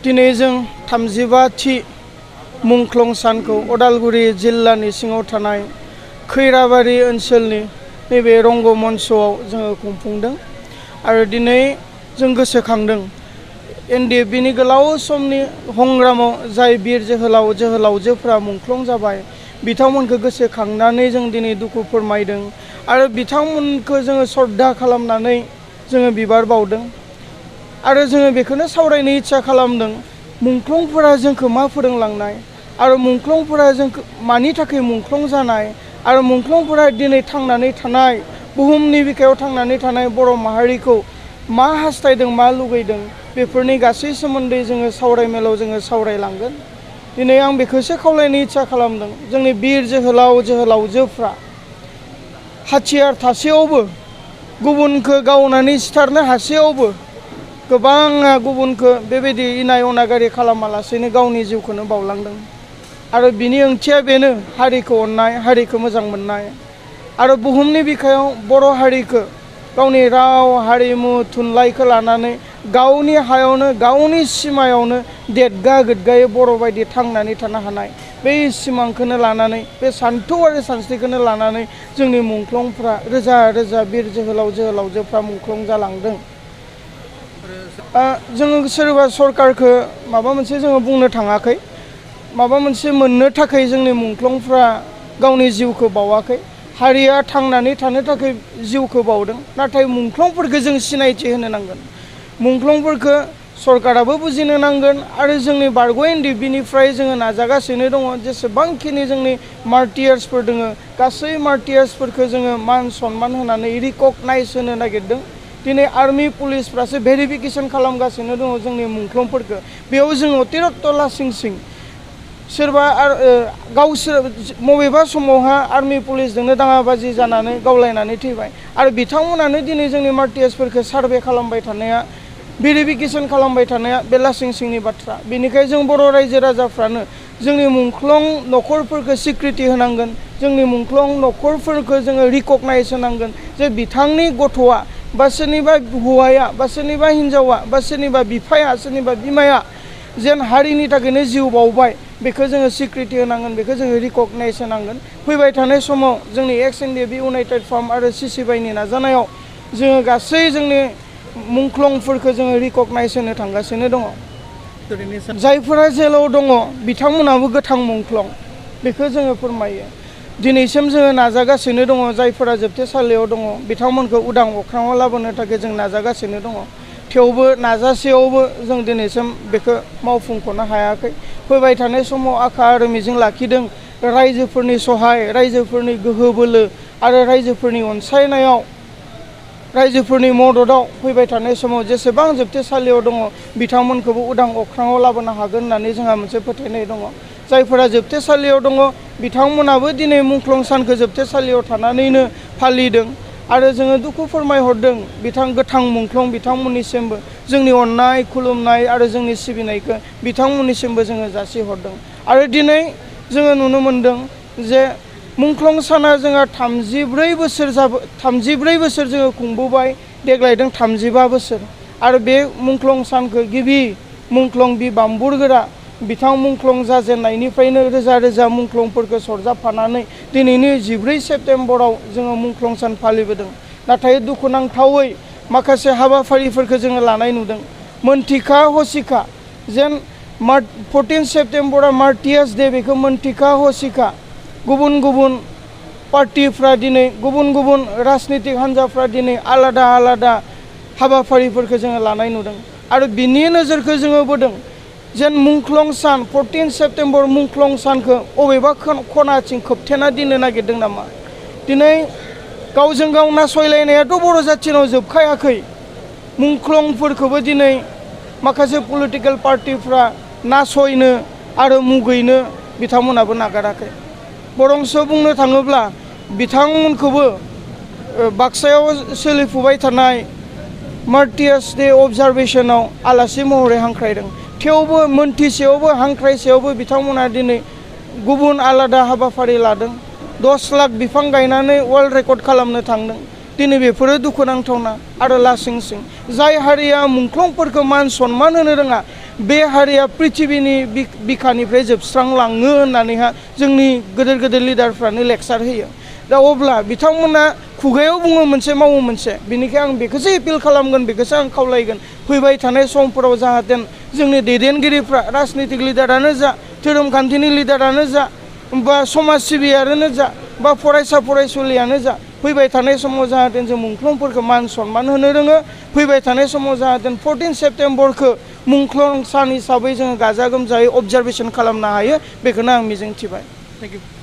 दिनै जों 35थि मुंख्लं सानखौ उदालगुरि जिल्लानि सिङाव थानाय खैराबारि ओनसोलनि नैबे रंगमन्चआव जोङो खुंफुंदों आरो दिनै जों गोसोखांदों NDFBनि गोलाव समनि हंग्रामाव जाय बिर जोहोलाव जोहोलावजोफ्रा मुंख्लं जाबाय बिथांमोनखौ गोसोखांनानै जों दिनै दुखु फोरमायदों आरो बिथांमोनखौ जोङो श्रद्धा खालामनानै जोङो बिबार बावदों आरो जोङो बेखौनो सावरायनो इच्छा खालामदों मुंख्लंफोरा जोंखौ मा फोरोंलांनाय आरो मुंख्लंफोरा जोंखौ मानि थाखाय मुंख्लं जानाय आरो मुंख्लंफोरा दिनै थांनानै थानाय बुहुमनि बिखायाव थांनानै थानाय बर' माहारिखौ मा हास्थायदों मा लुगैदों बेफोरनि गासै सोमोन्दै जोङो सावरायमेलाव जोङो सावरायलांगोन दिनै आं बेखौसो खावलायनो इच्छा खालामदों जोंनि बिर जोहोलाव जोहोलावजोफ्रा हाथियार थासेयावबो गुबुनखौ गावनानै सिथारनो हासेयावबो गोबाङा गुबुनखौ बेबायदि इनाय अनागारि खालामालासेनो गावनि जिउखौनो बावलांदों आरो बिनि ओंथिया बेनो हारिखौ अननाय हारिखौ मोजां मोननाय आरो बुहुमनि बिखायाव बर' हारिखौ गावनि राव हारिमु थुनलाइखौ लानानै गावनि हायावनो गावनि सिमायावनो देदगा गोदगायै बर' बायदि थांनानै थानो हानाय बे सिमांखौनो लानानै बे सान्थौ आरो सानस्रिखौनो लानानै जोंनि मुंख्लंफ्रा रोजा रोजा बिर जोहोलाव जोहोलावजोफ्रा मुंख्लं जालांदों जोङो सोरबा सरकारखौ माबा मोनसे जोङो बुंनो थाङाखै माबा मोनसे मोननो थाखाय जोंनि मुंख्लंफ्रा गावनि जिउखौ बावाखै हारिया थांनानै थानो थाखाय जिउखौ बावदों नाथाय मुंख्लंफोरखौ जों सिनायथि होनो नांगोन मुंख्लंफोरखौ सरकाराबो बुजिनो नांगोन आरो जोंनि बारग' NDFBनिफ्राय जोङो नाजागासिनो दङ जेसेबांखिनि जोंनि मार्टियार्सफोर दङ गासै मार्टियार्सफोरखौ जोङो मान सनमान होनानै रिकगनाइज होनो नागिरदों दिनै आर्मि पुलिसफ्रासो भेरिफिकेसन खालामगासिनो दङ जोंनि मुंख्लंफोरखौ बेयाव जों अतिरत्त लासिं सिं सोरबा गावसोर बबेबा समावहा आर्मि पुलिसजोंनो दाङाबाजि जानानै गावलायनानै थैबाय आरो बिथांमोनानो दिनै जोंनि मार्टियार्सफोरखौ सार्भे खालामबाय थानाया भेरिफिकेसन खालामबाय थानाया बे लासिं सिंनि बाथ्रा बेनिखायनो जों बर' रायजो राजाफ्रानो जोंनि मुंख्लं न'खरफोरखौ सिक्रिटि होनांगोन जोंनि मुंख्लं न'खरफोरखौ जोङो रिकगनाइज होनांगोन जे बिथांनि गथ'आ बा सोरनिबा हौवाया बा सोरनिबा हिन्जावा बा सोरनिबा बिफाया सोरनिबा बिमाया जेन हारिनि थाखायनो जिउ बावबाय बेखौ जोङो सिक्रिटि होनांगोन बेखौ जोङो रिकगनाइज होनांगोन फैबाय थानाय समाव जोंनि NDFB इउनाइटेड फार्म आरो CCBIनि नाजानायाव जोङो गासै जोंनि मुंख्लंफोरखौ जोङो रिकगनाइज होनो थांगासिनो दङ जायफोरा जेलाव दङ बिथांमोनाबो गोथां मुंख्लं बेखौ जोङो फोरमायो दिनैसिम जोङो नाजागासिनो दङ जायफोरा जोबथेसालियाव दङ बिथांमोनखौ उदां अख्राङाव लाबोनो थाखाय जों नाजागासिनो दङ थेवबो नाजासेयावबो जों दिनैसिम बेखौ मावफुंख'नो हायाखै फैबाय थानाय समाव आखा आरो मिजिं लाखिदों रायजोफोरनि सहाय रायजोफोरनि गोहो बोलो आरो रायजोफोरनि अनसायनायाव रायजोफोरनि मददाव फैबाय थानाय समाव जेसेबां जोबथेसालियाव दङ बिथांमोनखौबो उदां अख्राङाव लाबोनो हागोन होननानै जोंहा मोनसे फोथायनाय दङ जायफोरा जोबथेसालियाव दङ बिथांमोनाबो दिनै मुंख्लं सानखौ जोबथेसालियाव थानानैनो फालिदों आरो जोङो दुखु फोरमायहरदों गोथां मुंख्लं बिथांमोननिसिमबो जोंनि अननाय खुलुमनाय आरो जोंनि सिबिनायखौ बिथांमोननिसिमबो जोङो जासिहरदों आरो दिनै जोङो नुनो मोनदों जे मुंख्लं साना जोंहा 34 बोसोर जोङो खुंबोबाय देग्लायदों 35 बोसोर आरो बे मुंख्लं सानखौ गिबि मुंख्लं बि बाम्बुरगोरा बिथां मुंख्लं जाजेननायनिफ्रायनो रोजा रोजा मुंख्लंफोरखौ सरजाबफानानै दिनैनि 14 सेप्तेम्बराव जोङो मुंख्लं सान फालिबोदों नाथाय दुखुनांथावै माखासे हाबाफारिफोरखौ जोङो लानाय नुदों मोनथिखा हसिखा जेन 14 सेप्तेम्बरा मार्टियार्स डे बेखौ मोनथिखा हसिखा गुबुन गुबुन पार्टिफ्रा दिनै गुबुन गुबुन राजनितिक हान्जाफ्रा दिनै आलादा आलादा हाबाफारिफोरखौ जोङो लानाय नुदों आरो बिनि नोजोरखौ जोङो बोदों जेन मुंख्लं सान 14 सेप्तेम्बर मुंख्लं सानखौ अबेबा खनाथिं खोबथेना दोननो नागिरदों नामा दिनै गावजों गाव नासयलायनायाथ' बर' जाथिनाव जोबखायाखै मुंख्लंफोरखौबो दिनै माखासे पलिटिकेल पार्टिफ्रा नासयनो आरो मुगैनो बिथांमोनाबो नागाराखै बरंसो बुंनो थाङोब्ला बिथांमोनखौबो बाक्सायाव सोलिफुबाय थानाय मार्टियार्स डे अबजारभेशनाव आलासि महरै हांख्रायदों थेवबो मोनथिसेयावबो हांख्रायसेयावबो बिथांमोना दिनै गुबुन आलादा हाबाफारि लादों 10 लाख बिफां गायनानै वर्ल्ड रेकर्ड खालामनो थांदों दिनै बेफोरो दुखुनांथावना आरो लासिं सिं जाय हारिया मुंख्लंफोरखौ मान सनमान होनो रोङा बे हारिया पृथिबिनि बिखानिफ्राय जोबस्रांलाङो होननानैहा जोंनि गेदेर गेदेर लिडारफ्रानो लेक्सार होयो। दा अब्ला बिथांमोना खुगायाव बुङो मोनसे मावो मोनसे, बेनिखायनो आं बेखौसो एपिल खालामगोन, बेखौसो आं खावलायगोन फैबाय थानाय समफोराव जाहाथे जोंनि दैदेनगिरिफ्रा राजनितिक लिडारानो जा, धोरोमखान्थिनि लिडारानो जा, बा समाज सिबियारियानो जा, बा फरायसा फरायसुलियानो जा, फैबाय थानाय समाव जाहाथे जों मुंख्लंफोरखौ मान सनमान होनो रोङो। फैबाय थानाय समाव जाहाथे 14 सेप्तेम्बरखौ मुंख्लं सान हिसाबै जोङो गाजा गोमजायै अबजारभेसन खालामनो हायो, बेखौनो आं मिजिंथिबाय। Thank you.